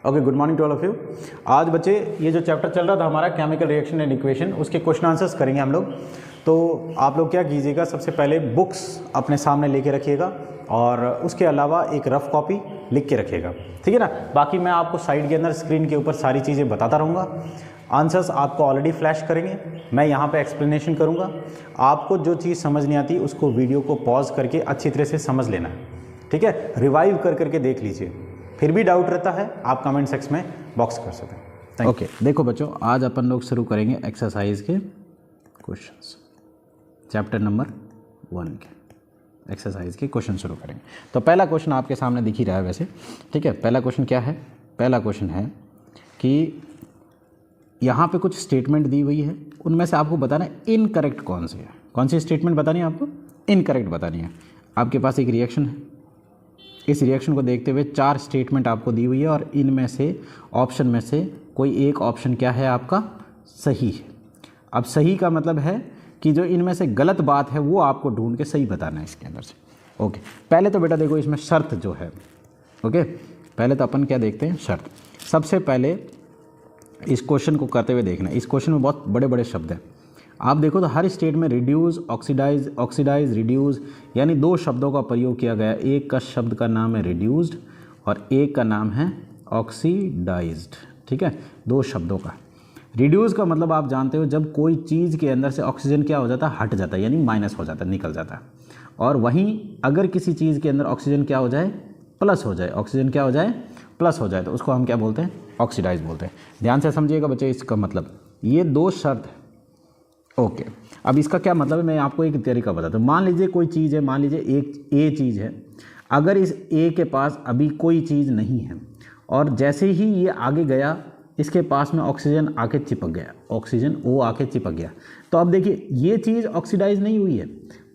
Okay, good morning to all of you. आज बच्चे ये जो चैप्टर चल रहा था हमारा केमिकल रिएक्शन एंड इक्वेशन, उसके क्वेश्चन आंसर्स करेंगे हम लोग। तो आप लोग क्या कीजिएगा, सबसे पहले बुक्स अपने सामने लेके रखिएगा और उसके अलावा एक रफ कॉपी लिख के रखिएगा, ठीक है ना। बाकी मैं आपको साइड के अंदर स्क्रीन के ऊपर सारी चीज़ें बताता रहूँगा। आंसर्स आपको ऑलरेडी फ्लैश करेंगे, मैं यहाँ पे एक्सप्लेनेशन करूँगा। आपको जो चीज़ समझ नहीं आती उसको वीडियो को पॉज करके अच्छी तरह से समझ लेना है, ठीक है। रिवाइव कर करके देख लीजिए, फिर भी डाउट रहता है आप कमेंट सेक्शन में बॉक्स कर सकते हैं। ओके, देखो बच्चों, आज अपन लोग शुरू करेंगे एक्सरसाइज के क्वेश्चंस। चैप्टर नंबर 1 के एक्सरसाइज के क्वेश्चन शुरू करेंगे। तो पहला क्वेश्चन आपके सामने दिख ही रहा है वैसे, ठीक है। पहला क्वेश्चन क्या है? पहला क्वेश्चन है कि यहाँ पे कुछ स्टेटमेंट दी हुई है, उनमें से आपको बताना है इनकरेक्ट कौन सी है। कौन सी स्टेटमेंट बतानी है आपको? इनकरेक्ट बतानी है। आपके पास एक रिएक्शन है, इस रिएक्शन को देखते हुए 4 स्टेटमेंट आपको दी हुई है और इनमें से ऑप्शन में से कोई एक ऑप्शन क्या है आपका? सही है। अब सही का मतलब है कि जो इनमें से गलत बात है वो आपको ढूंढ के सही बताना है इसके अंदर से। ओके, पहले तो बेटा देखो इसमें शर्त जो है, ओके, पहले तो अपन क्या देखते हैं? शर्त। सबसे पहले इस क्वेश्चन को करते हुए देखना, इस क्वेश्चन में बहुत बड़े बड़े शब्द हैं। आप देखो तो हर स्टेट में रिड्यूस, ऑक्सीडाइज, ऑक्सीडाइज, रिड्यूस, यानी 2 शब्दों का प्रयोग किया गया। एक का शब्द का नाम है रिड्यूस्ड और एक का नाम है ऑक्सीडाइज्ड, ठीक है। 2 शब्दों का। रिड्यूस का मतलब आप जानते हो, जब कोई चीज़ के अंदर से ऑक्सीजन क्या हो जाता है? हट जाता है, यानी माइनस हो जाता है, निकल जाता है। और वहीं अगर किसी चीज़ के अंदर ऑक्सीजन क्या हो जाए? प्लस हो जाए। ऑक्सीजन क्या हो जाए? प्लस हो जाए, तो उसको हम क्या बोलते हैं? ऑक्सीडाइज बोलते हैं। ध्यान से समझिएगा बच्चे इसका मतलब। ये 2 शर्त है। ओके, अब इसका क्या मतलब है मैं आपको एक तरीका बताता हूँ। मान लीजिए कोई चीज़ है, मान लीजिए एक ए चीज़ है। अगर इस ए के पास अभी कोई चीज़ नहीं है और जैसे ही ये आगे गया इसके पास में ऑक्सीजन आके चिपक गया, ऑक्सीजन ओ आके चिपक गया, तो अब देखिए ये चीज़ ऑक्सीडाइज नहीं हुई है,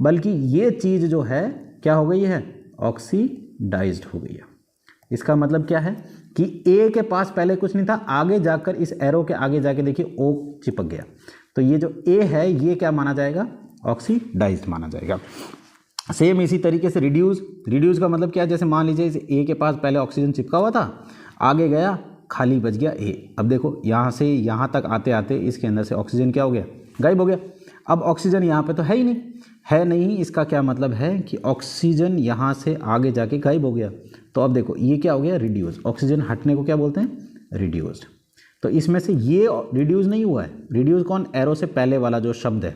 बल्कि ये चीज़ जो है क्या हो गई है? ऑक्सीडाइज्ड हो गई है। इसका मतलब क्या है कि ए के पास पहले कुछ नहीं था, आगे जाकर इस एरो के आगे जाके देखिए ओ चिपक गया, तो ये जो ए है ये क्या माना जाएगा? ऑक्सीडाइज्ड माना जाएगा। सेम इसी तरीके से रिड्यूस। रिड्यूस का मतलब क्या है? जैसे मान लीजिए इस ए के पास पहले ऑक्सीजन चिपका हुआ था, आगे गया, खाली बच गया ए। अब देखो यहाँ से यहाँ तक आते आते इसके अंदर से ऑक्सीजन क्या हो गया? गायब हो गया। अब ऑक्सीजन यहाँ पे तो है ही नहीं, है नहीं, इसका क्या मतलब है कि ऑक्सीजन यहाँ से आगे जाके गायब हो गया। तो अब देखो ये क्या हो गया? रिड्यूस। ऑक्सीजन हटने को क्या बोलते हैं? रिड्यूस्ड। तो इसमें से ये रिड्यूस नहीं हुआ है। रिड्यूस कौन? एरो से पहले वाला जो शब्द है।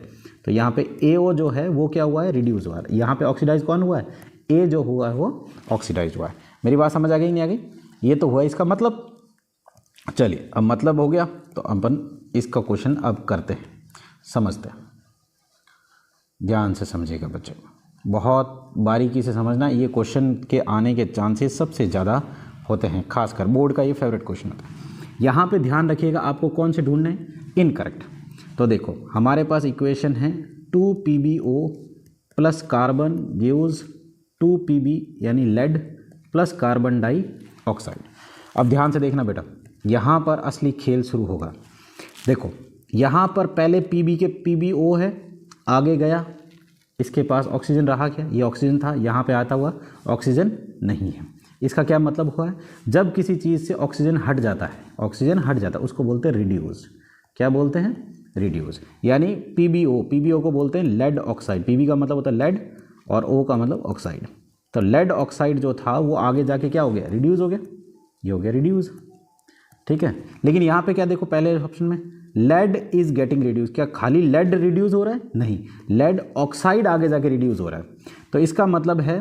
तो यहाँ पे AO जो है वो क्या हुआ है? रिड्यूस हुआ है। यहाँ पे ऑक्सीडाइज कौन हुआ है? ए जो हुआ है वो ऑक्सीडाइज हुआ है। मेरी बात समझ आ गई नहीं आ गई? ये तो हुआ इसका मतलब। चलिए, अब मतलब हो गया तो अपन इसका क्वेश्चन अब करते हैं, समझते हैं। ध्यान से समझिएगा बच्चे, बहुत बारीकी से समझना। ये क्वेश्चन के आने के चांसेस सबसे ज़्यादा होते हैं, खासकर बोर्ड का ये फेवरेट क्वेश्चन होता है। यहाँ पे ध्यान रखिएगा, आपको कौन से ढूंढने हैं? इनकरेक्ट। तो देखो हमारे पास इक्वेशन है 2PbO plus carbon gives 2Pb यानी लेड प्लस कार्बन डाइऑक्साइड। अब ध्यान से देखना बेटा, यहाँ पर असली खेल शुरू होगा। देखो यहाँ पर पहले Pb के PbO है, आगे गया, इसके पास ऑक्सीजन रहा क्या? ये ऑक्सीजन था, यहाँ पे आता हुआ ऑक्सीजन नहीं है। इसका क्या मतलब हुआ है? जब किसी चीज़ से ऑक्सीजन हट जाता है, ऑक्सीजन हट जाता है, उसको बोलते हैं रिड्यूस। क्या बोलते हैं? रिड्यूस। यानी PbO को बोलते हैं लेड ऑक्साइड। Pb का मतलब होता है लेड और O का मतलब ऑक्साइड। तो लेड ऑक्साइड जो था वो आगे जाके क्या हो गया? रिड्यूस हो गया। ये हो गया रिड्यूस, ठीक है। लेकिन यहाँ पे क्या देखो, पहले ऑप्शन में लेड इज गेटिंग रिड्यूस। क्या खाली लेड रिड्यूस हो रहा है? नहीं, लेड ऑक्साइड आगे जाके रिड्यूस हो रहा है। तो इसका मतलब है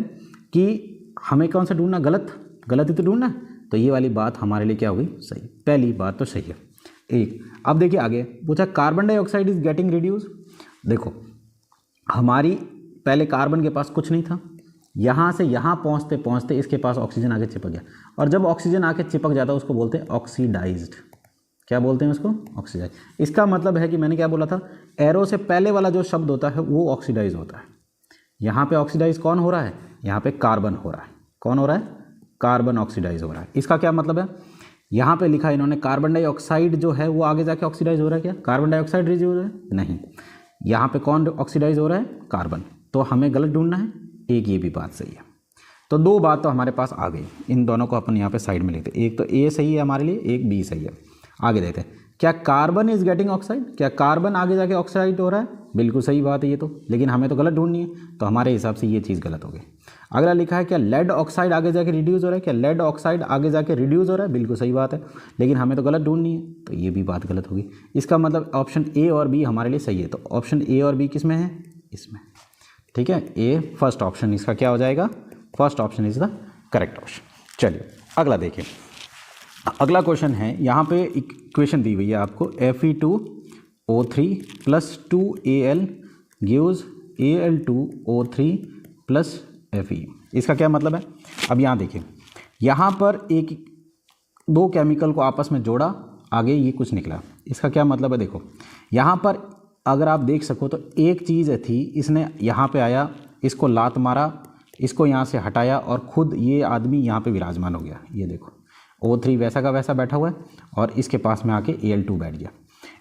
कि हमें कौन सा ढूंढना? गलत। गलत ही तो ढूंढना। तो ये वाली बात हमारे लिए क्या हुई? सही। पहली बात तो सही है। एक, अब देखिए आगे पूछा carbon dioxide is getting reduce. देखो हमारी पहले कार्बन के पास कुछ नहीं था, यहाँ से यहाँ पहुँचते पहुँचते इसके पास ऑक्सीजन आके चिपक गया, और जब ऑक्सीजन आके चिपक जाता है उसको बोलते हैं ऑक्सीडाइज्ड। क्या बोलते हैं उसको? ऑक्सीडाइज। इसका मतलब है कि मैंने क्या बोला था, एरो से पहले वाला जो शब्द होता है वो ऑक्सीडाइज होता है। यहाँ पे ऑक्सीडाइज कौन हो रहा है? यहाँ पे कार्बन हो रहा है। कौन हो रहा है? कार्बन ऑक्सीडाइज हो रहा है। इसका क्या मतलब है? यहाँ पे लिखा है इन्होंने कार्बन डाइऑक्साइड जो है वो आगे जाके ऑक्सीडाइज हो रहा है। क्या कार्बन डाइऑक्साइड रिड्यूस हो रहा है? नहीं, यहाँ पे कौन ऑक्सीडाइज हो रहा है? कार्बन। तो हमें गलत ढूंढना है। एक ये भी बात सही है। तो दो बात तो हमारे पास आ गई, इन दोनों को अपन यहाँ पे साइड में लेते हैं। एक तो ए सही है हमारे लिए, एक बी सही है। आगे देखते हैं, क्या कार्बन इज गेटिंग ऑक्साइड, क्या कार्बन आगे जाके ऑक्साइड हो रहा है? बिल्कुल सही बात है ये तो, लेकिन हमें तो गलत ढूंढनी है, तो हमारे हिसाब से ये चीज़ गलत हो गई। अगला लिखा है क्या लेड ऑक्साइड आगे जाके रिड्यूस हो रहा है, क्या लेड ऑक्साइड आगे जाके रिड्यूस हो रहा है? बिल्कुल सही बात है, लेकिन हमें तो गलत ढूंढनी है, तो ये भी बात गलत होगी। इसका मतलब ऑप्शन ए और बी हमारे लिए सही है, तो ऑप्शन ए और बी किस में है? इसमें, ठीक है। ए फर्स्ट ऑप्शन इसका क्या हो जाएगा? First option is the correct option. चलिए अगला देखिए, अगला क्वेश्चन है, यहाँ पे इक्वेशन दी हुई है आपको Fe2O3 plus 2Al gives Al2O3 plus Fe। इसका क्या मतलब है? अब यहाँ देखिए, यहाँ पर एक दो केमिकल को आपस में जोड़ा, आगे ये कुछ निकला। इसका क्या मतलब है? देखो यहाँ पर अगर आप देख सको तो एक चीज़ थी, इसने यहाँ पे आया, इसको लात मारा, इसको यहाँ से हटाया और ख़ुद ये आदमी यहाँ पे विराजमान हो गया। ये देखो O3 वैसा का वैसा बैठा हुआ है और इसके पास में आके Al2 बैठ गया।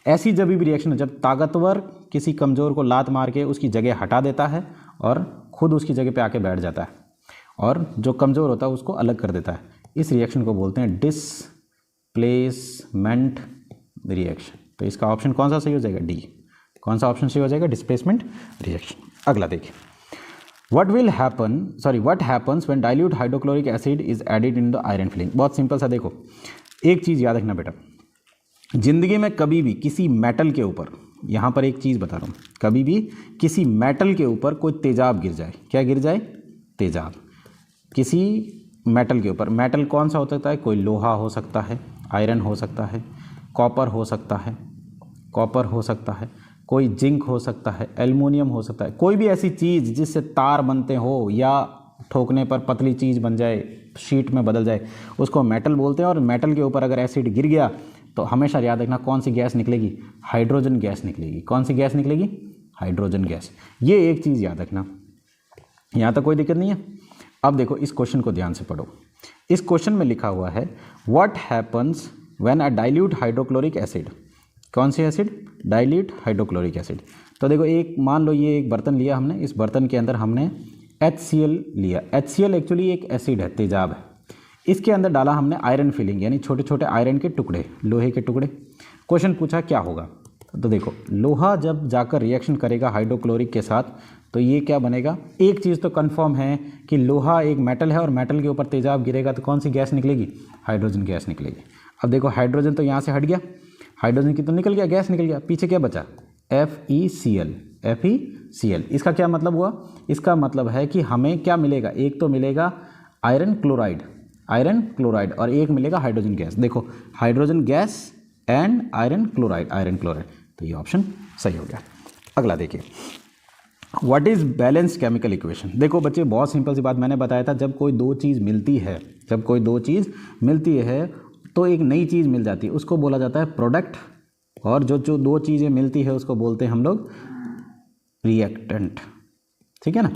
ऐसी जब भी रिएक्शन, जब ताकतवर किसी कमज़ोर को लात मार के उसकी जगह हटा देता है और ख़ुद उसकी जगह पे आके बैठ जाता है और जो कमज़ोर होता है उसको अलग कर देता है, इस रिएक्शन को बोलते हैं डिस्प्लेसमेंट रिएक्शन। तो इसका ऑप्शन कौन सा सही हो जाएगा? डी। कौन सा ऑप्शन सही हो जाएगा? Displacement reaction. अगला देखिए, what happens when dilute hydrochloric acid is added in the iron filling। बहुत सिंपल सा, देखो एक चीज़ याद रखना बेटा, ज़िंदगी में कभी भी किसी मेटल के ऊपर, यहाँ पर एक चीज़ बता रहा हूँ, कभी भी किसी मेटल के ऊपर कोई तेजाब गिर जाए, क्या गिर जाए? तेजाब। किसी मेटल के ऊपर, मेटल कौन सा हो सकता है? कोई लोहा हो सकता है, आयरन हो सकता है, कॉपर हो सकता है, कोई जिंक हो सकता है, एल्युमिनियम हो सकता है, कोई भी ऐसी चीज़ जिससे तार बनते हो या ठोकने पर पतली चीज़ बन जाए, शीट में बदल जाए, उसको मेटल बोलते हैं। और मेटल के ऊपर अगर एसिड गिर गया तो हमेशा याद रखना कौन सी गैस निकलेगी? हाइड्रोजन गैस निकलेगी। कौन सी गैस निकलेगी? Hydrogen gas. ये एक चीज़ याद रखना, यहाँ तक कोई दिक्कत नहीं है। अब देखो इस क्वेश्चन को ध्यान से पढ़ो। इस क्वेश्चन में लिखा हुआ है what happens when a dilute hydrochloric acid, कौन सी एसिड? Dilute hydrochloric acid. तो देखो एक मान लो ये एक बर्तन लिया हमने, इस बर्तन के अंदर हमने HCl लिया। HCl एक्चुअली एक एसिड है, तेजाब है। इसके अंदर डाला हमने आयरन फिलिंग, यानी छोटे छोटे आयरन के टुकड़े, लोहे के टुकड़े। क्वेश्चन पूछा क्या होगा? तो देखो लोहा जब जाकर रिएक्शन करेगा हाइड्रोक्लोरिक के साथ तो ये क्या बनेगा? एक चीज़ तो कंफर्म है कि लोहा एक मेटल है और मेटल के ऊपर तेजाब गिरेगा तो कौन सी गैस निकलेगी? हाइड्रोजन गैस निकलेगी। अब देखो हाइड्रोजन तो यहाँ से हट गया, हाइड्रोजन की तो निकल गया, गैस निकल गया, पीछे क्या बचा? FeCl। इसका क्या मतलब हुआ? इसका मतलब है कि हमें क्या मिलेगा? एक तो मिलेगा आयरन क्लोराइड और एक मिलेगा हाइड्रोजन गैस। देखो hydrogen gas and iron chloride, तो ये ऑप्शन सही हो गया। अगला देखिए, what is balance chemical equation. देखो बच्चे बहुत सिंपल सी बात मैंने बताया था, जब कोई दो चीज़ मिलती है तो एक नई चीज़ मिल जाती है, उसको बोला जाता है प्रोडक्ट। और जो दो चीज़ें मिलती है उसको बोलते हैं हम लोग रिएक्टेंट, ठीक है ना।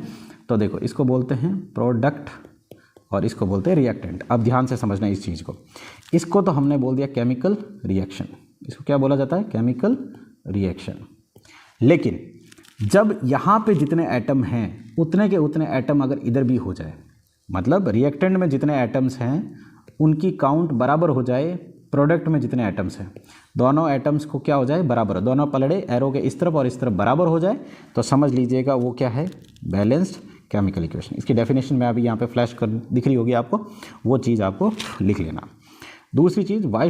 तो देखो इसको बोलते हैं प्रोडक्ट और इसको बोलते हैं रिएक्टेंट। अब ध्यान से समझना इस चीज़ को। इसको तो हमने बोल दिया केमिकल रिएक्शन, इसको क्या बोला जाता है? Chemical reaction. लेकिन जब यहाँ पे जितने एटम हैं उतने के उतने एटम अगर इधर भी हो जाए, मतलब रिएक्टेंट में जितने एटम्स हैं उनकी काउंट बराबर हो जाए प्रोडक्ट में जितने एटम्स हैं, दोनों एटम्स को क्या हो जाए? बराबर, दोनों पलड़े एरो के इस तरफ और इस तरफ बराबर हो जाए, तो समझ लीजिएगा वो क्या है? Balanced chemical equation. इसकी डेफिनेशन मैं अभी यहाँ पे फ्लैश कर दिख रही होगी आपको, वो चीज़ आपको लिख लेना। दूसरी चीज़, why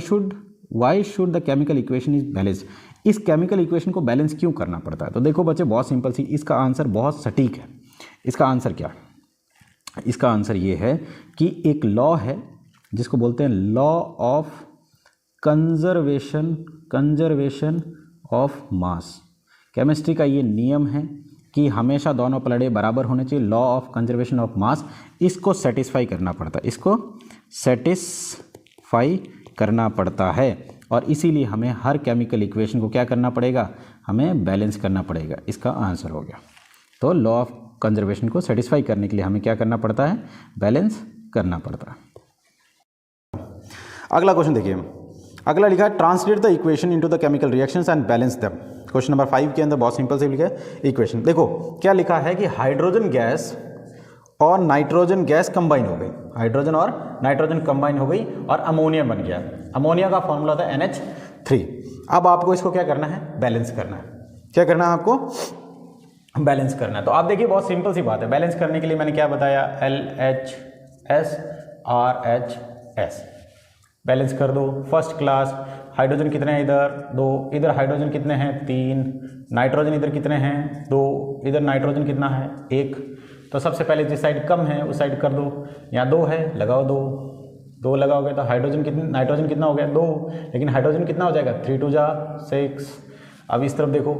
should the chemical equation is balance. इस केमिकल इक्वेशन को बैलेंस क्यों करना पड़ता है? तो देखो बच्चे बहुत सिंपल सी, इसका आंसर बहुत सटीक है। इसका आंसर क्या है? इसका आंसर ये है कि एक लॉ है जिसको बोलते हैं law of conservation of mass. Chemistry का ये नियम है कि हमेशा दोनों पलड़े बराबर होने चाहिए, law of conservation of mass. इसको सेटिस्फाई करना पड़ता है, और इसीलिए हमें हर केमिकल इक्वेशन को क्या करना पड़ेगा? हमें बैलेंस करना पड़ेगा। इसका आंसर हो गया। तो लॉ ऑफ कंजर्वेशन को सेटिस्फाई करने के लिए हमें क्या करना पड़ता है? बैलेंस करना पड़ता है। अगला क्वेश्चन देखिए, अगला लिखा है translate the equation into the chemical reactions and balance them. Question number 5 के अंदर बहुत सिंपल से लिखा है इक्वेशन। देखो क्या लिखा है कि हाइड्रोजन गैस और नाइट्रोजन गैस कंबाइन हो गई, हाइड्रोजन और नाइट्रोजन कंबाइन हो गई और अमोनिया बन गया। अमोनिया का फॉर्मूला होता है NH3। अब आपको इसको क्या करना है, बैलेंस करना है। क्या करना है आपको, बैलेंस करना है। तो आप देखिए बहुत सिंपल सी बात है। बैलेंस करने के लिए मैंने क्या बताया, LHS RH बैलेंस कर दो। फर्स्ट क्लास हाइड्रोजन कितने हैं इधर, 2, इधर हाइड्रोजन कितने हैं 3, नाइट्रोजन इधर कितने हैं 2, इधर नाइट्रोजन कितना है 1। तो सबसे पहले जिस साइड कम है उस साइड कर दो। यहाँ 2 है, लगाओ 2 लगाओगे तो हाइड्रोजन कितने, नाइट्रोजन कितना हो गया 2, लेकिन हाइड्रोजन कितना हो जाएगा 3 2 जा 6। अब इस तरफ देखो,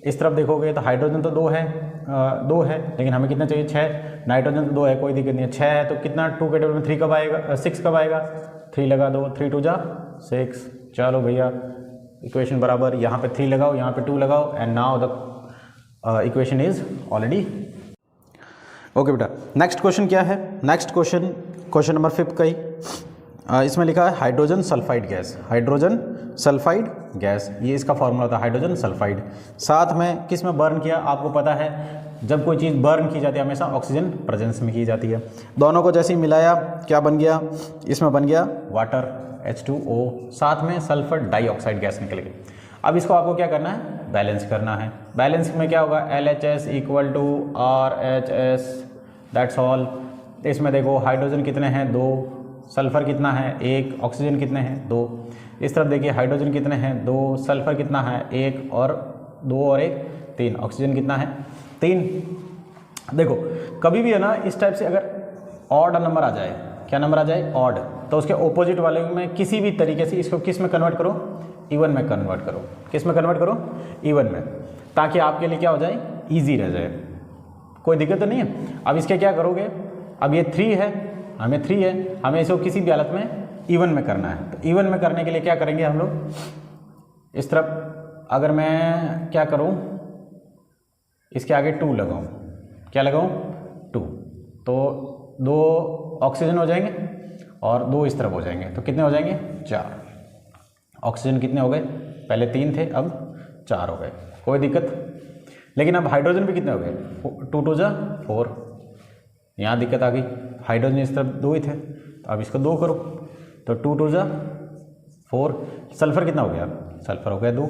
इस तरफ देखोगे तो हाइड्रोजन तो 2 है, लेकिन हमें कितना चाहिए 6। नाइट्रोजन तो 2 है, कोई दिक्कत नहीं है, 6 है तो कितना 2 के टेबल में 3 कब आएगा, 6 कब आएगा, 3 लगा दो, 3 2 जा 6। चलो भैया इक्वेशन बराबर, यहाँ पे 3 लगाओ, यहाँ पे 2 लगाओ and now the equation is already okay. बेटा नेक्स्ट क्वेश्चन क्या है, नेक्स्ट क्वेश्चन नंबर 5 का ही इसमें लिखा है hydrogen sulphide gas. Hydrogen sulphide gas, ये इसका फॉर्मूला था हाइड्रोजन सल्फाइड। साथ में किस में बर्न किया, आपको पता है जब कोई चीज़ बर्न की जाती है हमेशा ऑक्सीजन प्रेजेंस में की जाती है। दोनों को जैसे ही मिलाया क्या बन गया, इसमें बन गया वाटर H2O, साथ में सल्फर डाइऑक्साइड गैस निकल गई। अब इसको आपको क्या करना है, बैलेंस करना है। बैलेंस में क्या होगा, LHS equal to RHS, that's all. इसमें देखो हाइड्रोजन कितने हैं 2, सल्फर कितना है 1, ऑक्सीजन कितने हैं 2। इस तरफ देखिए हाइड्रोजन कितने हैं 2, सल्फर कितना है 1 और 2 और 1 3, ऑक्सीजन कितना है 3। देखो कभी भी है ना इस टाइप से अगर ऑड नंबर आ जाए, क्या नंबर आ जाए ऑड, तो उसके ऑपोजिट वाले में किसी भी तरीके से इसको किस में कन्वर्ट करो, इवन में कन्वर्ट करो। किस में कन्वर्ट करो, इवन में, ताकि आपके लिए क्या हो जाए, ईजी रह जाए, कोई दिक्कत तो नहीं है। अब इसके क्या करोगे, अब ये 3 है, हमें 3 है, हमें इसको किसी भी हालत में इवन में करना है। तो इवन में करने के लिए क्या करेंगे हम लोग, इस तरफ अगर मैं क्या करूं, इसके आगे 2 लगाऊं, क्या लगाऊं 2, तो 2 ऑक्सीजन हो जाएंगे और 2 इस तरफ हो जाएंगे, तो कितने हो जाएंगे 4। ऑक्सीजन कितने हो गए, पहले 3 थे अब 4 हो गए, कोई दिक्कत। लेकिन अब हाइड्रोजन भी कितने हो गए, 2 2 जा 4। यहाँ दिक्कत आ गई, हाइड्रोजन इस तरफ 2 ही थे, तो अब इसको 2 करो, तो 2 2 जा 4। सल्फर कितना हो गया, सल्फर हो गया 2,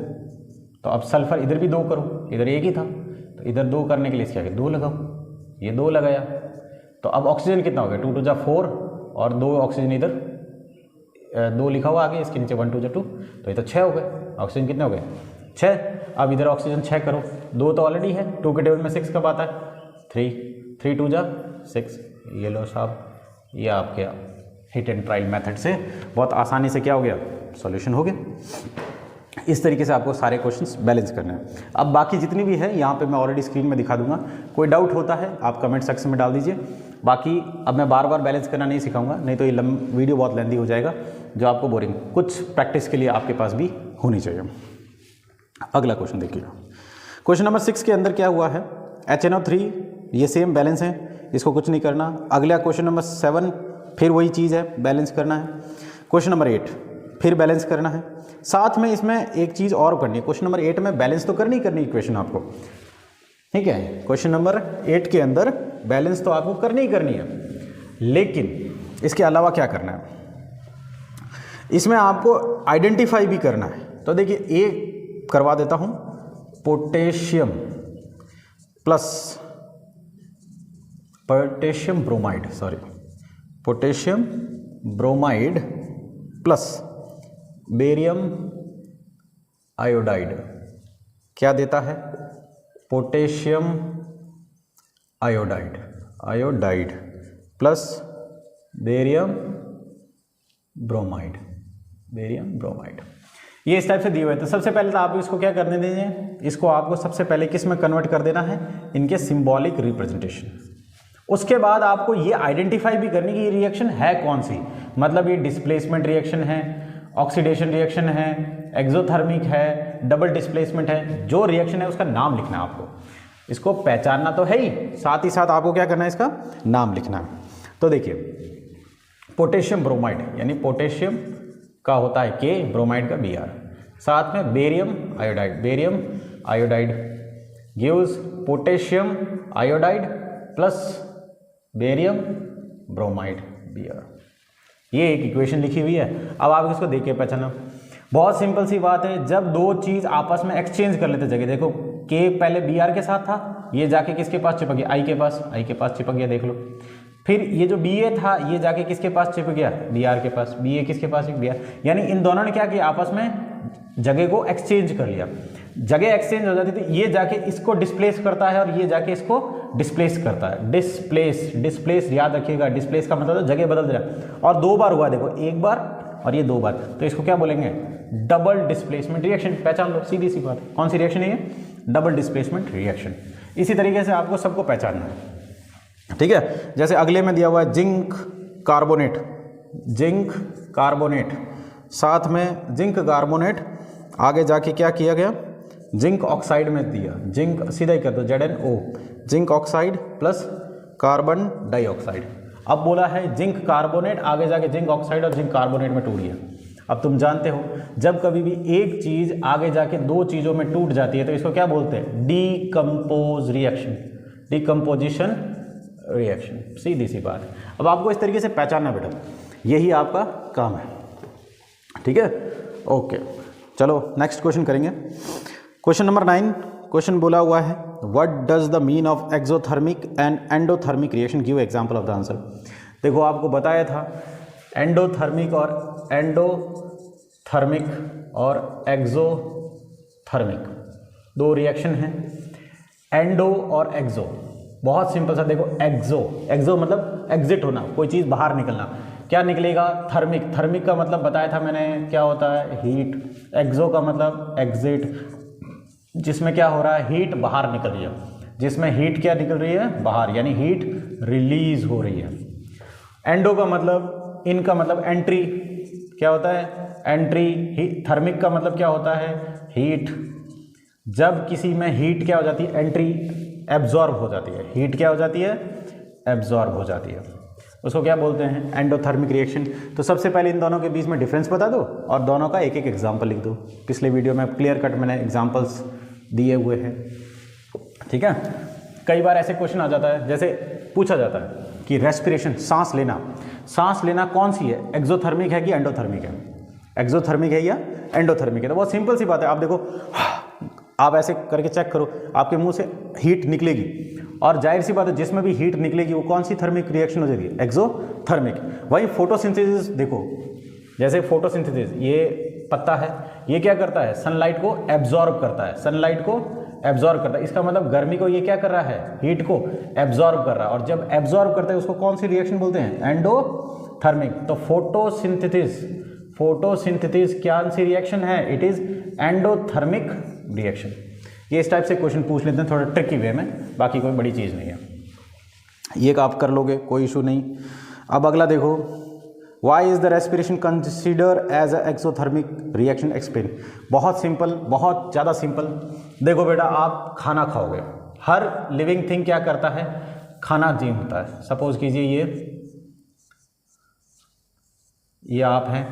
तो अब सल्फर इधर भी 2 करो, इधर 1 ही था, तो इधर 2 करने के लिए इसके आगे 2 लगाओ, ये 2 लगाया। तो अब ऑक्सीजन कितना हो गया, 2 2 जा 4 और 2 ऑक्सीजन इधर 2 लिखा हुआ आगे, इसके नीचे 1 2 जा 2, तो ये तो 6 हो गए। ऑक्सीजन कितने हो गए 6। अब इधर ऑक्सीजन 6 करो, 2 तो ऑलरेडी है, 2 के टेबल में 6 कब आता है 3, 3 2 जा 6। ये लो साहब, ये आपके हिट एंड ट्रायल मेथड से बहुत आसानी से क्या हो गया, सॉल्यूशन हो गया। इस तरीके से आपको सारे क्वेश्चंस बैलेंस करने हैं। अब बाकी जितनी भी है यहाँ पे मैं ऑलरेडी स्क्रीन में दिखा दूंगा, कोई डाउट होता है आप कमेंट सेक्शन में डाल दीजिए। बाकी अब मैं बार बार बैलेंस करना नहीं सिखाऊंगा, नहीं तो ये वीडियो बहुत लेंदी हो जाएगा, जो आपको बोरिंग, कुछ प्रैक्टिस के लिए आपके पास भी होनी चाहिए। अगला क्वेश्चन देखिएगा, क्वेश्चन नंबर 6 के अंदर क्या हुआ है, HNO3 ये सेम बैलेंस है, इसको कुछ नहीं करना। अगला क्वेश्चन नंबर 7 फिर वही चीज़ है, बैलेंस करना है। क्वेश्चन नंबर 8 फिर बैलेंस करना है। साथ में इसमें एक चीज़ और करनी है, क्वेश्चन नंबर 8 में बैलेंस तो करनी इक्वेशन आपको, ठीक है। क्वेश्चन नंबर 8 के अंदर बैलेंस तो आपको करनी ही करनी है, लेकिन इसके अलावा क्या करना है, इसमें आपको आइडेंटिफाई भी करना है। तो देखिए एक करवा देता हूँ, potassium plus potassium bromide plus barium iodide क्या देता है, potassium iodide plus barium bromide. ये इस टाइप से दिए हुए हैं। तो सबसे पहले तो आप इसको क्या करने दीजिए, इसको आपको सबसे पहले किस में कन्वर्ट कर देना है, इनके सिंबॉलिक रिप्रेजेंटेशन। उसके बाद आपको ये आइडेंटिफाई भी करनी कि ये रिएक्शन है कौन सी, मतलब ये डिस्प्लेसमेंट रिएक्शन है, ऑक्सीडेशन रिएक्शन है, एक्सोथर्मिक है, डबल डिस्प्लेसमेंट है, जो रिएक्शन है उसका नाम लिखना है आपको। इसको पहचानना तो है ही, साथ ही साथ आपको क्या करना है, इसका नाम लिखना है। तो देखिए पोटेशियम ब्रोमाइड यानी पोटेशियम का होता है K, ब्रोमाइड का Br, साथ में barium iodide gives potassium iodide plus barium bromide, Br। ये एक इक्वेशन लिखी हुई है। अब आप इसको देख के पहचाना, बहुत सिंपल सी बात है। जब दो चीज आपस में एक्सचेंज कर लेते जगह, देखो K पहले Br के साथ था, ये जाके किसके पास चिपक गया, I के पास चिपक गया, देख लो। फिर ये जो Ba था ये जाके किसके पास चिपक गया, Br के पास, Ba किसके पास, Br। यानी इन दोनों ने क्या किया, आपस में जगह को एक्सचेंज कर लिया। जगह एक्सचेंज हो जाती थी, ये जाके इसको डिस्प्लेस करता है और ये जाके इसको डिस्प्लेस करता है। डिस्प्लेस याद रखिएगा, डिस्प्लेस का मतलब जगह बदल दिया। और दो बार हुआ, देखो एक बार और ये दो बार, तो इसको क्या बोलेंगे, डबल डिस्प्लेसमेंट रिएक्शन। पहचान लो, सीधी सी बात। कौन सी रिएक्शन है ये, डबल डिस्प्लेसमेंट रिएक्शन। इसी तरीके से आपको सबको पहचानना है, ठीक है। जैसे अगले में दिया हुआ है जिंक कार्बोनेट, साथ में जिंक कार्बोनेट, आगे जाके क्या किया गया, जिंक ऑक्साइड में दिया, जिंक सीधा ही कर दो, ZnO, zinc oxide plus carbon dioxide. अब बोला है जिंक कार्बोनेट, आगे जाके जिंक ऑक्साइड और जिंक कार्बोनेट में टूट गया। अब तुम जानते हो जब कभी भी एक चीज आगे जाके दो चीजों में टूट जाती है तो इसको क्या बोलते हैं, डीकम्पोज रिएक्शन, डिकम्पोजिशन रिएक्शन। सीधी सी बात है। अब आपको इस तरीके से पहचानना बेटा, यही आपका काम है, ठीक है। ओके, चलो नेक्स्ट क्वेश्चन करेंगे। क्वेश्चन नंबर 9, क्वेश्चन बोला हुआ है what does the mean of exothermic and endothermic reaction, give example of the answer. देखो आपको बताया था एंडोथर्मिक और एक्सोथर्मिक दो रिएक्शन हैं। एंडो और एक्सो, बहुत सिंपल सा। देखो एक्सो मतलब एग्जिट होना, कोई चीज़ बाहर निकलना। क्या निकलेगा, थर्मिक का मतलब बताया था मैंने, क्या होता है, हीट। एक्सो का मतलब एग्जिट, जिसमें क्या हो रहा है, हीट बाहर निकल रही है, जिसमें हीट क्या निकल रही है, बाहर, यानी हीट रिलीज हो रही है। एंडो का मतलब, इनका मतलब एंट्री, क्या होता है, एंट्री। थर्मिक का मतलब क्या होता है, हीट। जब किसी में हीट क्या हो जाती है, एंट्री, एब्जॉर्ब हो जाती है, हीट क्या हो जाती है, एब्जॉर्ब हो जाती है, उसको क्या बोलते हैं, एंडोथर्मिक रिएक्शन। तो सबसे पहले इन दोनों के बीच में डिफरेंस बता दो और दोनों का एक एक एग्जाम्पल लिख दो। पिछले वीडियो में क्लियर कट मैंने एग्जाम्पल्स दिए हुए हैं, ठीक है। कई बार ऐसे क्वेश्चन आ जाता है, जैसे पूछा जाता है कि रेस्पिरेशन, सांस लेना कौन सी है, एक्सोथर्मिक है कि एंडोथर्मिक है, एक्सोथर्मिक है या एंडोथर्मिक है। तो बहुत सिंपल सी बात है। आप देखो, आप ऐसे करके चेक करो, आपके मुंह से हीट निकलेगी, और जाहिर सी बात है जिसमें भी हीट निकलेगी वो कौन सी थर्मिक रिएक्शन हो जाएगी, एक्सोथर्मिक। वहीं फोटोसिंथेसिस देखो, जैसे फोटोसिंथेसिस, ये पत्ता है, ये क्या करता है, सनलाइट को एब्जॉर्ब करता है, इसका मतलब गर्मी को ये क्या कर रहा है, हीट को एब्जॉर्ब कर रहा है। और जब एब्जॉर्ब करता है उसको कौन सी रिएक्शन बोलते हैं, एंडोथर्मिक। तो फोटोसिंथेसिस क्या सी रिएक्शन है, इट इज एंडोथर्मिक रिएक्शन। ये इस टाइप से क्वेश्चन पूछ लेते हैं थोड़ा ट्रिकी वे में, बाकी कोई बड़ी चीज़ नहीं है, ये आप कर लोगे, कोई इशू नहीं। अब अगला देखो, why is the respiration consider as a exothermic reaction, explain. बहुत सिंपल, बहुत ज़्यादा सिंपल। देखो बेटा, आप खाना खाओगे, हर लिविंग थिंग क्या करता है, खाना जीता है। सपोज कीजिए ये आप हैं,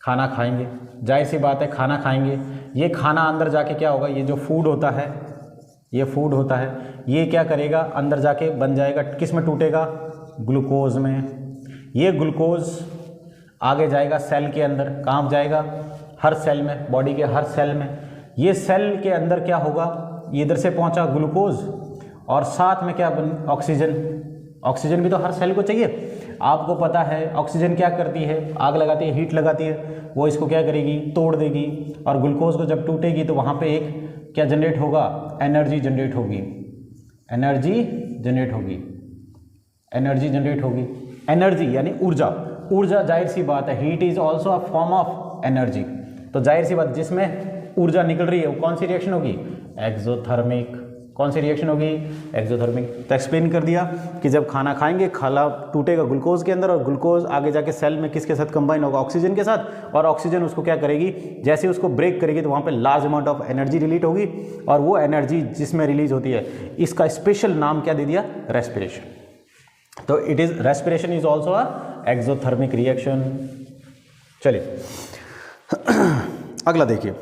खाना खाएंगे, जाहिर सी बात है खाना खाएंगे, ये खाना अंदर जाके क्या होगा, ये जो फूड होता है, ये क्या करेगा, अंदर जाके बन जाएगा, किस में टूटेगा, ग्लूकोज में। ये ग्लूकोज आगे जाएगा सेल के अंदर, कहाँ जाएगा, हर सेल में, बॉडी के हर सेल में। ये सेल के अंदर क्या होगा, ये इधर से पहुंचा ग्लूकोज, और साथ में क्या बन, ऑक्सीजन भी तो हर सेल को चाहिए। आपको पता है ऑक्सीजन क्या करती है, आग लगाती है, हीट लगाती है, वो इसको क्या करेगी, तोड़ देगी, और ग्लूकोज को जब टूटेगी तो वहाँ पे एक क्या जनरेट होगा, एनर्जी जनरेट होगी। एनर्जी यानी ऊर्जा जाहिर सी बात है, heat is also a form of energy. तो जाहिर सी बात, जिसमें ऊर्जा निकल रही है वो कौन सी रिएक्शन होगी, एक्सोथर्मिक। कौन सी रिएक्शन होगी, एक्सोथर्मिक। तो एक्सप्लेन कर दिया कि जब खाना खाएंगे, खाना टूटेगा ग्लूकोज के अंदर, और ग्लूकोज आगे जाके सेल में किसके साथ कंबाइन होगा, ऑक्सीजन के साथ, और ऑक्सीजन उसको क्या करेगी, जैसे उसको ब्रेक करेगी तो वहाँ पे large amount of energy release होगी, और वो एनर्जी जिसमें रिलीज होती है, इसका स्पेशल नाम क्या दे दिया, रेस्पिरेशन। तो it is, respiration is also a exothermic reaction. चलिए अगला देखिए,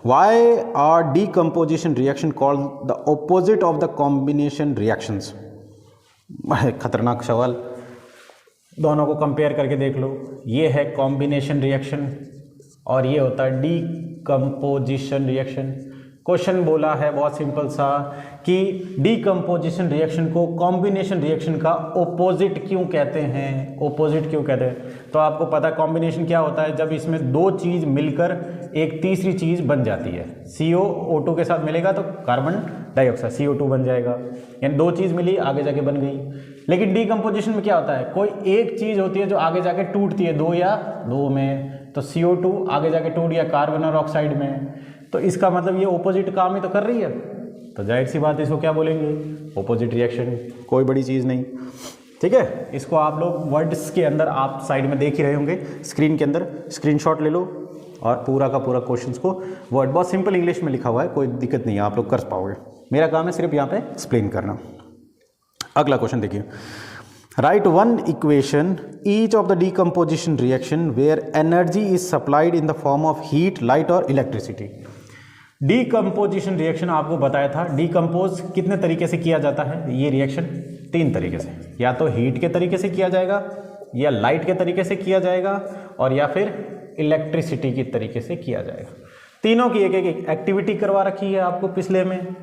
Why are decomposition reaction called the opposite of the combination reactions? खतरनाक सवाल, दोनों को कंपेयर करके देख लो। ये है कॉम्बिनेशन रिएक्शन और ये होता है डीकम्पोजिशन रिएक्शन। क्वेश्चन बोला है बहुत सिंपल सा कि डीकम्पोजिशन रिएक्शन को कॉम्बिनेशन रिएक्शन का ओपोजिट क्यों कहते हैं, ओपोजिट क्यों कहते हैं। तो आपको पता है कॉम्बिनेशन क्या होता है, जब इसमें दो चीज़ मिलकर एक तीसरी चीज़ बन जाती है। CO2 के साथ मिलेगा तो कार्बन डाइऑक्साइड CO2 बन जाएगा, यानी दो चीज़ मिली आगे जाके बन गई। लेकिन डीकम्पोजिशन में क्या होता है, कोई एक चीज़ होती है जो आगे जाके टूटती है दो या दो में, तो CO2 आगे जाके टूट गया कार्बन और ऑक्साइड में, तो इसका मतलब ये ओपोजिट काम ही तो कर रही है, तो जाहिर सी बात इसको क्या बोलेंगे, ओपोजिट रिएक्शन। कोई बड़ी चीज़ नहीं, ठीक है। इसको आप लोग वर्ड्स के अंदर आप साइड में देख ही रहे होंगे, स्क्रीन के अंदर स्क्रीनशॉट ले लो और पूरा का पूरा क्वेश्चंस को वर्ड बहुत सिंपल इंग्लिश में लिखा हुआ है, कोई दिक्कत नहीं है, आप लोग कर पाओगे। मेरा काम है सिर्फ यहाँ पे एक्सप्लेन करना। अगला क्वेश्चन देखिए, write one equation each of the decomposition reaction where energy is supplied in the form of heat, light और इलेक्ट्रिसिटी। डीकम्पोजिशन रिएक्शन आपको बताया था, डीकम्पोज कितने तरीके से किया जाता है ये रिएक्शन, तीन तरीके से, या तो हीट के तरीके से किया जाएगा, या लाइट के तरीके से किया जाएगा, और या फिर इलेक्ट्रिसिटी के तरीके से किया जाएगा। तीनों की एक एक एक्टिविटी करवा रखी है आपको पिछले में,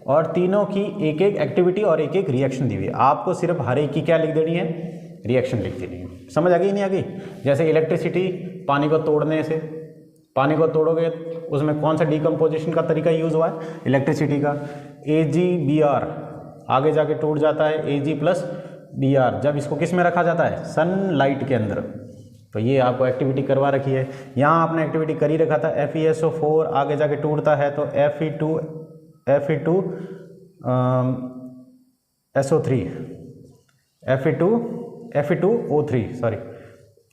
और तीनों की एक एक एक्टिविटी और एक एक रिएक्शन दी हुई है। आपको सिर्फ हर एक की क्या लिख देनी है, रिएक्शन लिख देनी है। समझ आ गई नहीं आ गई। जैसे इलेक्ट्रिसिटी, पानी को तोड़ने से, पानी को तोड़ोगे उसमें कौन सा डीकम्पोजिशन का तरीका यूज़ हुआ है, इलेक्ट्रिसिटी का। AgBr आगे जाके टूट जाता है Ag + Br, जब इसको किस में रखा जाता है, सनलाइट के अंदर। तो ये आपको एक्टिविटी करवा रखी है। यहाँ आपने एक्टिविटी कर ही रखा था, FeSO4 आगे जाके टूटता है तो Fe2SO3 सॉरी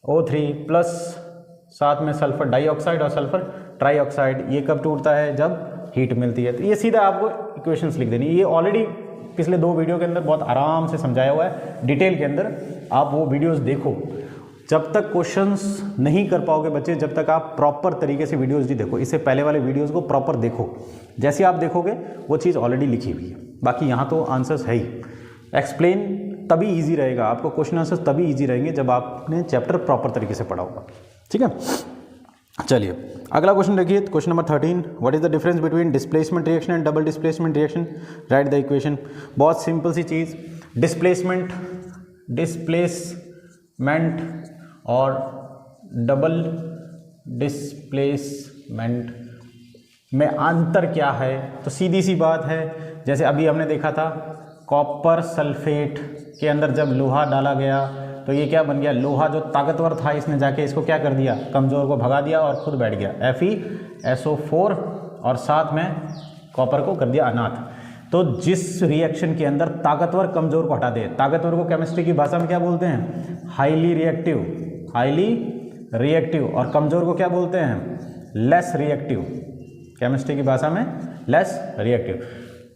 O3 प्लस साथ में सल्फर डाइऑक्साइड और सल्फर ट्राइऑक्साइड, ये कब टूटता है, जब हीट मिलती है। तो ये सीधा आपको इक्वेशंस लिख देनी है। ये ऑलरेडी पिछले दो वीडियो के अंदर बहुत आराम से समझाया हुआ है डिटेल के अंदर, आप वो वीडियोस देखो। जब तक क्वेश्चंस नहीं कर पाओगे बच्चे, जब तक आप प्रॉपर तरीके से वीडियोस नहीं देखो, इससे पहले वाले वीडियोस को प्रॉपर देखो। जैसे आप देखोगे वो चीज़ ऑलरेडी लिखी हुई है, बाकी यहाँ तो आंसर्स है ही। एक्सप्लेन तभी इजी रहेगा, आपको क्वेश्चन आंसर्स तभी इजी रहेंगे जब आपने चैप्टर प्रॉपर तरीके से पढ़ा होगा, ठीक है। चलिए अगला क्वेश्चन देखिए, question number 13, what is the difference between displacement reaction and double displacement reaction, right the equation. बहुत सिंपल सी चीज़, डिस्प्लेसमेंट और डबल डिस्प्लेसमेंट में अंतर क्या है, तो सीधी सी बात है, जैसे अभी हमने देखा था कॉपर सल्फेट के अंदर जब लोहा डाला गया तो ये क्या बन गया, लोहा जो ताकतवर था इसने जाके इसको क्या कर दिया, कमज़ोर को भगा दिया और खुद बैठ गया, FeSO4 और साथ में कॉपर को कर दिया अनाथ। तो जिस रिएक्शन के अंदर ताकतवर कमज़ोर को हटा दे, ताकतवर को केमिस्ट्री की भाषा में क्या बोलते हैं, हाईली रिएक्टिव, और कमज़ोर को क्या बोलते हैं, लेस रिएक्टिव, केमिस्ट्री की भाषा में less reactive.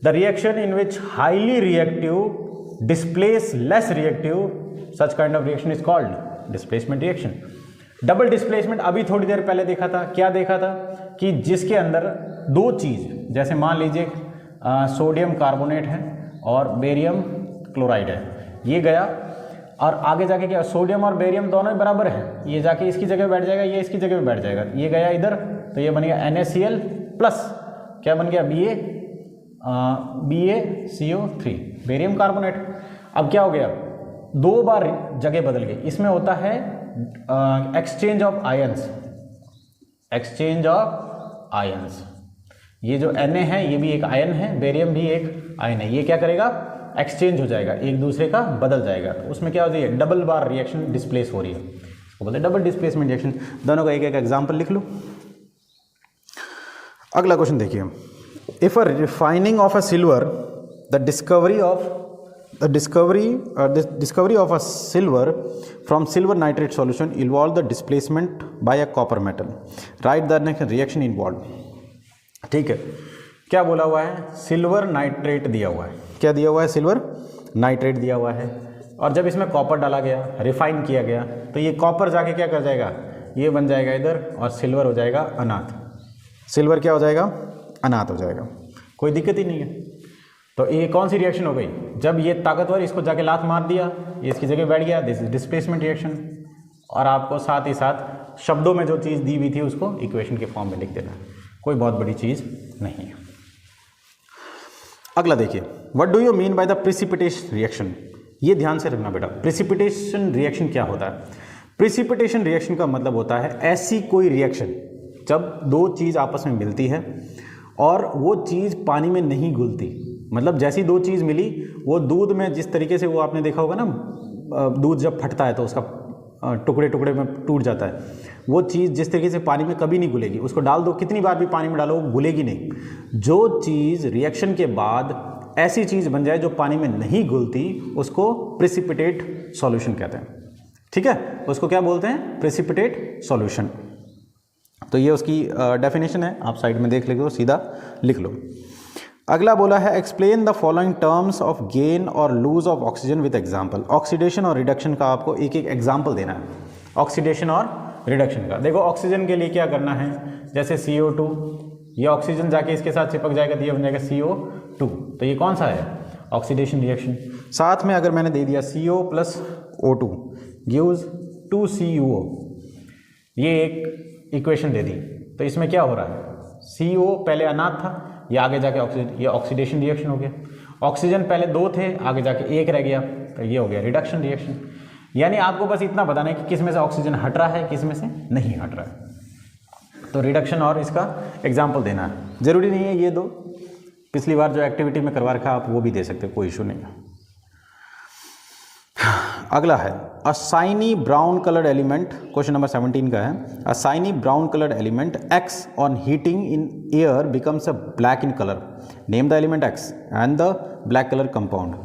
The reaction in which highly reactive displace less reactive, such kind of reaction is called displacement reaction. Double displacement अभी थोड़ी देर पहले देखा था, क्या देखा था कि जिसके अंदर दो चीज़, जैसे मान लीजिए सोडियम कार्बोनेट है और बेरियम क्लोराइड है, ये गया और आगे जाके क्या, सोडियम और बेरियम दोनों ही बराबर हैं, ये जाके इसकी जगह बैठ जाएगा, ये इसकी जगह बैठ जाएगा, ये गया इधर तो ये बन गया NaCl प्लस क्या बन गया, BaCO3 बेरियम कार्बोनेट। अब क्या हो गया, दो बार जगह बदल गई, इसमें होता है एक्सचेंज ऑफ आयंस, ये जो Na है ये भी एक आयन है, बेरियम भी एक आयन है, ये क्या करेगा, एक्सचेंज हो जाएगा, एक दूसरे का बदल जाएगा, तो उसमें क्या हो रही है, डबल बार रिएक्शन डिस्प्लेस हो रही है, उसको बोलते हैं डबल डिस्प्लेसमेंट रिएक्शन। दोनों का एक एक एग्जाम्पल लिख लो। अगला क्वेश्चन देखिए, if a refining of a silver, the discovery of a silver from silver nitrate solution involve the displacement bye a copper metal, right the reaction involve. ठीक है, क्या बोला हुआ है, सिल्वर नाइट्रेट दिया हुआ है, क्या दिया हुआ है, सिल्वर नाइट्रेट दिया हुआ है, और जब इसमें कॉपर डाला गया, रिफाइन किया गया, तो ये कॉपर जाके क्या कर जाएगा, ये बन जाएगा इधर, और सिल्वर हो जाएगा अनाथ, सिल्वर क्या हो जाएगा, अनाथ हो जाएगा, कोई दिक्कत ही नहीं है। तो ये कौन सी रिएक्शन हो गई? जब ये ताकतवर इसको जाके लात मार दिया, ये इसकी जगह बैठ गया, दिस इज डिस्प्लेसमेंट रिएक्शन। और आपको साथ ही साथ शब्दों में जो चीज़ दी हुई थी उसको इक्वेशन के फॉर्म में लिख देना, कोई बहुत बड़ी चीज़ नहीं है। अगला देखिए, what do you mean by the precipitation reaction. ये ध्यान से रखना बेटा, प्रिसिपिटेशन रिएक्शन क्या होता है? प्रिसिपिटेशन रिएक्शन का मतलब होता है ऐसी कोई रिएक्शन जब दो चीज़ आपस में मिलती है और वो चीज़ पानी में नहीं घुलती। मतलब जैसी दो चीज़ मिली, वो दूध में जिस तरीके से, वो आपने देखा होगा ना, दूध जब फटता है तो उसका टुकड़े टुकड़े में टूट जाता है, वो चीज़ जिस तरीके से पानी में कभी नहीं घुलेगी। उसको डाल दो, कितनी बार भी पानी में डालो, वो घुलेगी नहीं। जो चीज़ रिएक्शन के बाद ऐसी चीज़ बन जाए जो पानी में नहीं घुलती, उसको प्रिसिपिटेट सॉल्यूशन कहते हैं। ठीक है, उसको क्या बोलते हैं? Precipitate solution. तो ये उसकी डेफिनेशन है, आप साइड में देख लो, सीधा लिख लो। अगला बोला है, explain the following terms of gain और lose of oxygen with example. Oxidation और रिडक्शन का आपको एक एक एग्जांपल देना है, ऑक्सीडेशन और रिडक्शन का। देखो ऑक्सीजन के लिए क्या करना है, जैसे CO2, ये ऑक्सीजन जाके इसके साथ चिपक जाएगा, दिया बन जाएगा CO2। तो ये कौन सा है? Oxidation reaction. साथ में अगर मैंने दे दिया CO + O2 गिव्स 2CuO, ये एक इक्वेशन दे दी, तो इसमें क्या हो रहा है? CO पहले अनाथ था, ये आगे जाके ऑक्सीजन, ये ऑक्सीडेशन रिएक्शन हो गया। ऑक्सीजन पहले 2 थे, आगे जाके 1 रह गया, तो ये हो गया रिडक्शन रिएक्शन। यानी आपको बस इतना बताना है कि किस में से ऑक्सीजन हट रहा है, किस में से नहीं हट रहा है। तो रिडक्शन और इसका एग्जाम्पल देना है, ज़रूरी नहीं है ये दो, पिछली बार जो एक्टिविटी में करवा रखा आप वो भी दे सकते हो, कोई इशू नहीं है। अगला है, अ shiny brown coloured element, question number 17 का है। अ shiny brown coloured element x on heating in air becomes a black in colour, name the element x and the black colour compound.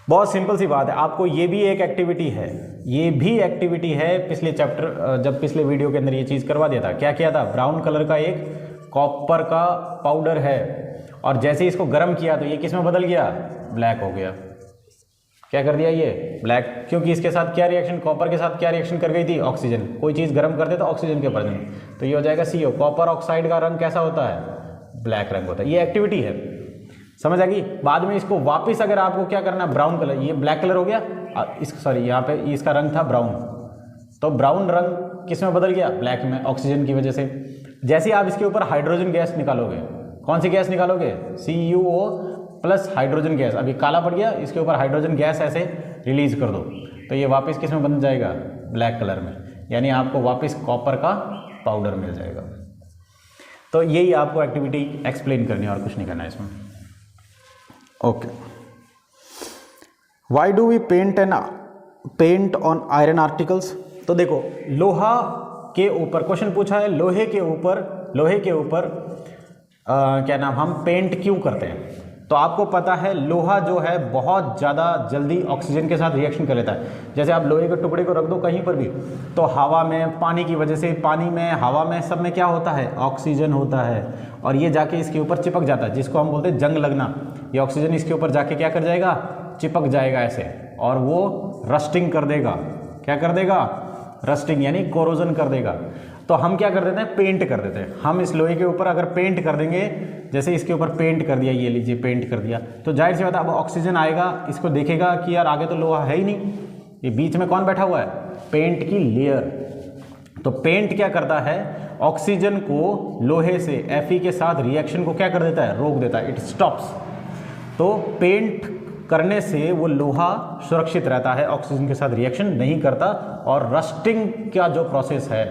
बहुत सिंपल सी बात है, आपको ये भी एक एक्टिविटी है, ये भी एक्टिविटी है। पिछले चैप्टर, जब पिछले वीडियो के अंदर ये चीज़ करवा दिया था, क्या किया था? ब्राउन कलर का एक कॉपर का पाउडर है, और जैसे इसको गर्म किया तो ये किस में बदल गया? ब्लैक हो गया। क्या कर दिया? ये ब्लैक, क्योंकि इसके साथ क्या रिएक्शन, कॉपर के साथ क्या रिएक्शन कर गई थी? ऑक्सीजन। कोई चीज़ गर्म कर दे तो ऑक्सीजन के प्रेजेंट, तो ये हो जाएगा CO। कॉपर ऑक्साइड का रंग कैसा होता है? ब्लैक रंग होता है। ये एक्टिविटी है, समझ आ गई? बाद में इसको वापस अगर आपको क्या करना है, ब्राउन कलर, ये ब्लैक कलर हो गया, सॉरी यहाँ पे इसका रंग था ब्राउन, तो ब्राउन रंग किस में बदल गया? ब्लैक में, ऑक्सीजन की वजह से। जैसे आप इसके ऊपर हाइड्रोजन गैस निकालोगे, कौन सी गैस निकालोगे? CuO प्लस हाइड्रोजन गैस, अभी काला पड़ गया, इसके ऊपर हाइड्रोजन गैस ऐसे रिलीज कर दो, तो ये वापस किस में बन जाएगा? ब्लैक कलर में। यानी आपको वापस कॉपर का पाउडर मिल जाएगा। तो यही आपको एक्टिविटी एक्सप्लेन करनी है, और कुछ नहीं करना है इसमें। Okay, why do we paint on iron articles. तो देखो, लोहा के ऊपर क्वेश्चन पूछा है, लोहे के ऊपर क्या नाम, हम पेंट क्यों करते हैं? तो आपको पता है लोहा जो है बहुत ज़्यादा जल्दी ऑक्सीजन के साथ रिएक्शन कर लेता है। जैसे आप लोहे के टुकड़े को रख दो कहीं पर भी, तो हवा में, पानी की वजह से, पानी में, हवा में, सब में क्या होता है? ऑक्सीजन होता है, और ये जाके इसके ऊपर चिपक जाता है, जिसको हम बोलते हैं जंग लगना। ये ऑक्सीजन इसके ऊपर जाके क्या कर जाएगा? चिपक जाएगा ऐसे, और वो रस्टिंग कर देगा। क्या कर देगा? रस्टिंग, यानी कोरोजन कर देगा। तो हम क्या कर देते हैं? पेंट कर देते हैं। हम इस लोहे के ऊपर अगर पेंट कर देंगे, जैसे इसके ऊपर पेंट कर दिया, ये लीजिए पेंट कर दिया, तो जाहिर सी बात है अब ऑक्सीजन आएगा, इसको देखेगा कि यार आगे तो लोहा है ही नहीं, ये बीच में कौन बैठा हुआ है? पेंट की लेयर। तो पेंट क्या करता है? ऑक्सीजन को लोहे से Fe के साथ रिएक्शन को क्या कर देता है? रोक देता है, इट स्टॉप्स। तो पेंट करने से वो लोहा सुरक्षित रहता है, ऑक्सीजन के साथ रिएक्शन नहीं करता, और रस्टिंग का जो प्रोसेस है,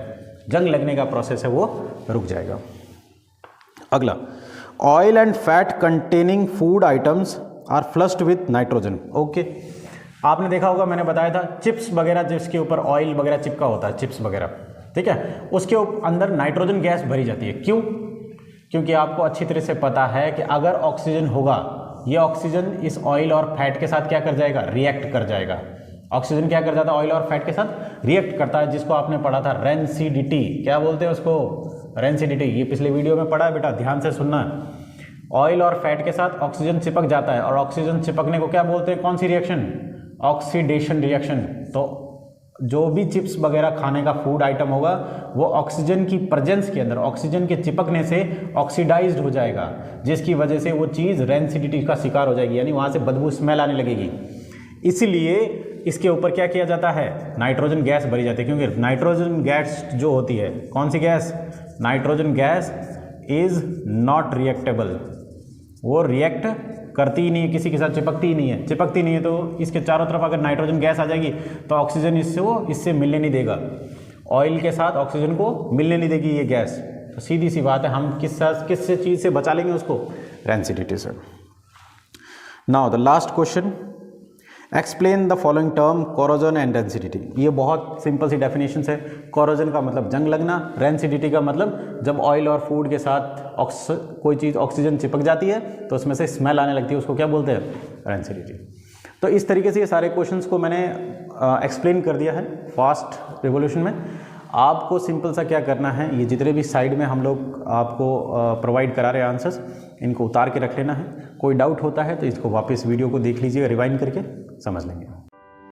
जंग लगने का प्रोसेस है, वो रुक जाएगा। अगला, oil and fat containing food items are flushed with nitrogen. Okay, आपने देखा होगा, मैंने बताया था चिप्स वगैरह जिसके ऊपर ऑयल वगैरह चिपका होता है, चिप्स वगैरह, ठीक है, उसके अंदर नाइट्रोजन गैस भरी जाती है। क्यों? क्योंकि आपको अच्छी तरह से पता है कि अगर ऑक्सीजन होगा, ये ऑक्सीजन इस ऑयल और फैट के साथ क्या कर जाएगा? रिएक्ट कर जाएगा। ऑक्सीजन क्या कर जाता है? ऑयल और फैट के साथ रिएक्ट करता है, जिसको आपने पढ़ा था रेंसिडिटी। क्या बोलते हैं उसको? रेंसिडिटी। ये पिछले वीडियो में पढ़ा है बेटा, ध्यान से सुनना। ऑयल और फैट के साथ ऑक्सीजन चिपक जाता है और ऑक्सीजन चिपकने को क्या बोलते हैं, कौन सी रिएक्शन, ऑक्सीडेशन रिएक्शन। तो जो भी चिप्स वगैरह खाने का फूड आइटम होगा वो ऑक्सीजन की प्रेजेंस के अंदर, ऑक्सीजन के चिपकने से ऑक्सीडाइज्ड हो जाएगा, जिसकी वजह से वो चीज़ रेंसिडिटी का शिकार हो जाएगी, यानी वहाँ से बदबू स्मेल आने लगेगी। इसीलिए इसके ऊपर क्या किया जाता है, नाइट्रोजन गैस भरी जाती है, क्योंकि नाइट्रोजन गैस जो होती है, कौन सी gas, nitrogen gas is not reactable, वो रिएक्ट करती ही नहीं है, किसी के साथ चिपकती ही नहीं है, चिपकती नहीं है तो इसके चारों तरफ अगर नाइट्रोजन गैस आ जाएगी तो ऑक्सीजन इससे मिलने नहीं देगा, ऑयल के साथ ऑक्सीजन को मिलने नहीं देगी ये गैस। तो सीधी सी बात है, हम किस चीज़ से बचा लेंगे उसको, रेंसिडिटी से। Now the last question, explain the following term corrosion and rancidity. ये बहुत सिंपल सी डेफिनेशन है। कोरोजन का मतलब जंग लगना, रेंसिडिटी का मतलब जब ऑयल और फूड के साथ कोई चीज़ ऑक्सीजन चिपक जाती है तो उसमें से स्मेल आने लगती है, उसको क्या बोलते हैं, रेंसिडिटी। तो इस तरीके से ये सारे क्वेश्चंस को मैंने एक्सप्लेन कर दिया है फास्ट रिवोल्यूशन में। आपको सिंपल सा क्या करना है, ये जितने भी साइड में हम लोग आपको प्रोवाइड करा रहे हैं आंसर्स, इनको उतार के रख लेना है। कोई डाउट होता है तो इसको वापस वीडियो को देख लीजिएगा, रिवाइंड करके समझ लेंगे।